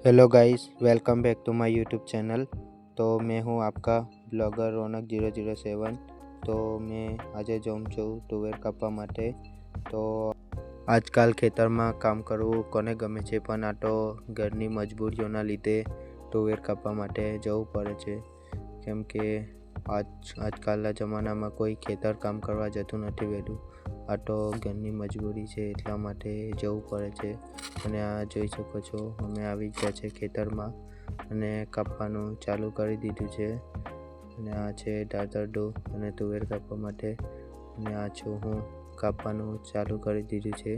Hello guys, welcome back to my YouTube channel. तो मैं हूं आपका ब्लॉगर रौनक 007। तो मैं આજે જાઉં છું તુવેર કાપવા માટે। તો આજકાલ ખેતરમાં કામ કરવું કોને ગમે છે, પણ આ તો ઘરની મજબૂરીઓના લીધે તુવેર કાપવા માટે જવું પડે છે, કેમ કે આજકાલના જમાનામાં કોઈ ખેતર કામ કરવા જતું નથી વહેલું। આ તો ઘરની મજબૂરી છે, એટલા માટે જવું પડે છે। અને આ જોઈ શકો છો, અમે આવી ગયા છે ખેતરમાં અને કાપવાનું ચાલુ કરી દીધું છે। અને આ છે દાતરડું અને તુવેર કાપવા માટે, અને આ છું હું, કાપવાનું ચાલુ કરી દીધું છે।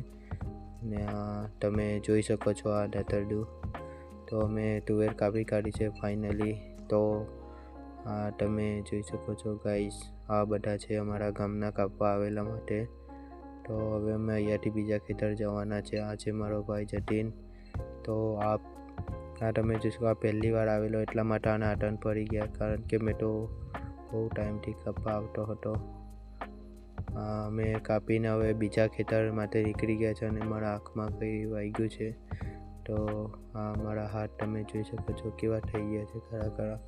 અને આ તમે જોઈ શકો છો, આ દાતરડું તો અમે તુવેર કાપી કાઢી છે ફાઇનલી। તો આ તમે જોઈ શકો છો ગાઈસ, આ બધા છે અમારા ગામના કાપવા આવેલા માટે। તો હવે અમે અહીંયાથી બીજા ખેતર જવાના છે। આ છે મારો ભાઈ જતીન। તો આ તમે જોશો, આ પહેલી વાર આવેલો એટલા માટે આને આટન પડી ગયા, કારણ કે મેં તો બહુ ટાઈમથી કાપવા આવતો હતો। અમે કાપીને હવે બીજા ખેતર માટે નીકળી ગયા છે, અને મારા આંખમાં કંઈ વાગ્યું છે। તો આ મારા હાથ તમે જોઈ શકો છો કેવા થઈ ગયા છે, ખરા ખરા।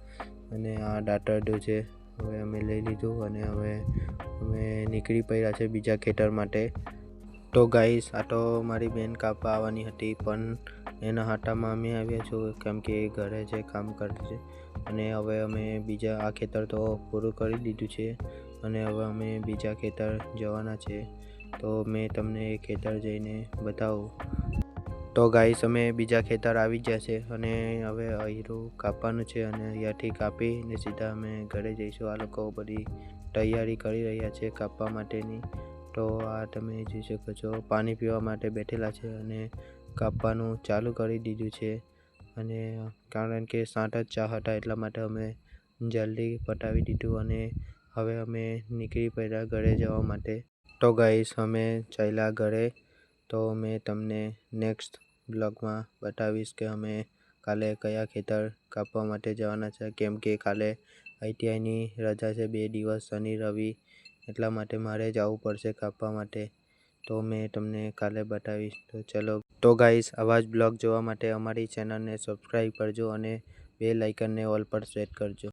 અને આ દાતરડું છે, હવે અમે લઈ લીધું અને હવે અમે નીકળી પડ્યા છે બીજા ખેતર માટે। તો ગાઈસ, આ તો મારી બેન કાપવા આવવાની હતી, પણ એના હાટામાં અમે આવ્યા છું, કેમ કે એ ઘરે જે કામ કરે છે। અને હવે અમે બીજા આ ખેતર તો પૂરું કરી દીધું છે, અને હવે અમે બીજા ખેતર જવાના છે। તો મેં તમને એ ખેતર જઈને બતાવું। તો ગાઈસ, અમે બીજા ખેતર આવી ગયા છે, અને હવે અહીંરું કાપવાનું છે, અને અહીંયાથી કાપીને સીધા અમે ઘરે જઈશું। આ લોકો બધી તૈયારી કરી રહ્યા છે કાપવા માટેની। તો આ તમે જોઈ શકો છો, પાણી પીવા માટે બેઠેલા છે, અને કાપવાનું ચાલુ કરી દીધું છે। અને કારણ કે 7 જ ચા હતા, એટલા માટે અમે જલ્દી પતાવી દીધું, અને હવે અમે નીકળી પડ્યા ઘરે જવા માટે। તો ગાઈસ, અમે ચાલ્યા ઘરે। તો મેં તમને નેક્સ્ટ બ્લોગમાં બતાવીશ કે અમે કાલે કયા ખેતર કાપવા માટે જવાના છે, કેમ કે કાલે ITIની રજા છે 2 દિવસ, શનિ રવિ, એટલા માટે મારે જવું પડશે કાપવા માટે। તો મેં તમને કાલે બતાવીશ। તો ચલો, તો ગાઈસ, આવા જ બ્લોગ જોવા માટે અમારી ચેનલને સબસ્ક્રાઈબ કરજો, અને બેલ આઇકનને ઓલ પર સેટ કરજો।